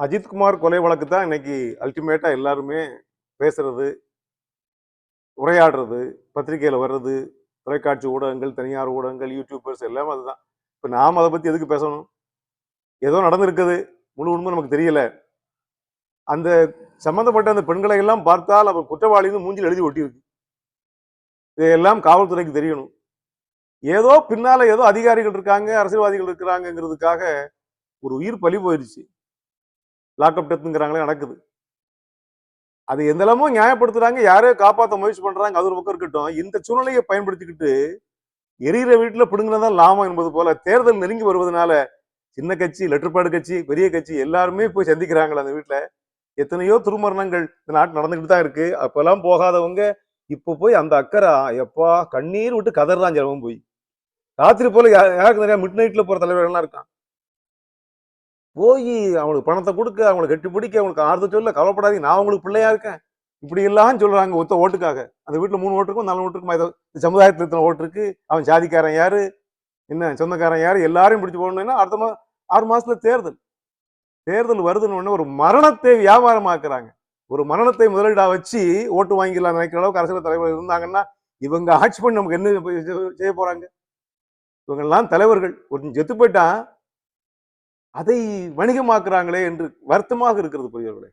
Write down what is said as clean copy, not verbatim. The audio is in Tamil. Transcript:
அஜித்குமார் கொலை வழக்கு தான் இன்னைக்கு அல்டிமேட்டா எல்லாருமே பேசுறது, உரையாடுறது, பத்திரிகையில வர்றது, தொலைக்காட்சி ஊடகங்கள், தனியார் ஊடகங்கள், யூடியூபர்ஸ் எல்லாமே அதுதான். இப்ப நாம அதை பத்தி எதுக்கு பேசணும்? ஏதோ நடந்திருக்குது, முழு உண்மை நமக்கு தெரியல. அந்த சம்பந்தப்பட்ட அந்த பெண்களை எல்லாம் பார்த்தால் அவர் குற்றவாளின்னு மூஞ்சில் எழுதி ஒட்டியிருக்கு. இதையெல்லாம் காவல்துறைக்கு தெரியணும். ஏதோ பின்னால ஏதோ அதிகாரிகள் இருக்காங்க, அரசியல்வாதிகள் இருக்கிறாங்கிறதுக்காக ஒரு உயிர் பலி போயிருச்சு. லாக்அப் டெத்துங்கிறாங்களே நடக்குது. அது எந்தளமோ நியாயப்படுத்துறாங்க, யாரையோ காப்பாற்ற முயற்சி பண்றாங்க, அது ஒரு பக்கம் இருக்கட்டும். இந்த சூழ்நிலையை பயன்படுத்திக்கிட்டு எரியிற வீட்டுல பிடுங்கினதான் லாபம் என்பது போல தேர்தல் நெருங்கி வருவதனால சின்ன கட்சி, லெட்டர்பாடு கட்சி, பெரிய கட்சி எல்லாருமே போய் சந்திக்கிறாங்களா அந்த வீட்டுல. எத்தனையோ துர்மரணங்கள் இந்த நாட்டு நடந்துகிட்டு தான் இருக்கு. அப்பெல்லாம் போகாதவங்க இப்ப போய் அந்த அக்கறை எப்பா கண்ணீர் விட்டு கதறான் ஜனமும் போய். ராத்திரி போல யாருக்கு நிறைய மிட் நைட்ல போற தலைவர்கள்லாம் இருக்கான். போய் அவங்களுக்கு பணத்தை கொடுக்க, அவங்களை கட்டி பிடிக்க, அவங்களுக்கு ஆறுதல் சொல்ல, கவலைப்படாதீங்க நான் உங்களுக்கு பிள்ளையா இருக்கேன் இப்படி எல்லாம் சொல்றாங்க ஒத்த ஓட்டுக்காக. அந்த வீட்டுல 3 ஓட்டு இருக்கும், 4 ஓட்டு இருக்கும். இந்த சமுதாயத்துல இத்தனை ஓட்டு இருக்கு, அவன் ஜாதிக்காரன் யாரு, என்ன சொந்தக்காரன் யாரு, எல்லாரையும் பிடிச்சு போடணும்னா அடுத்த 6 மாசத்துல தேர்தல் வருதுன்னு ஒரு மரணத்தை வியாபாரமாக்குறாங்க. ஒரு மரணத்தை முதலீடா வச்சு ஓட்டு வாங்கிக்கலாம் நினைக்கிற அளவுக்கு அரசியல் தலைவர்கள் இருந்தாங்கன்னா இவங்க ஆட்சி பண்ணி நமக்கு என்ன செய்ய போறாங்க? இவங்க எல்லாம் தலைவர்கள் ஒரு செத்து போயிட்டான், அதை வணிகமாக்குறாங்களே என்று வருத்தமாக இருக்கிறது பெரியவர்களே.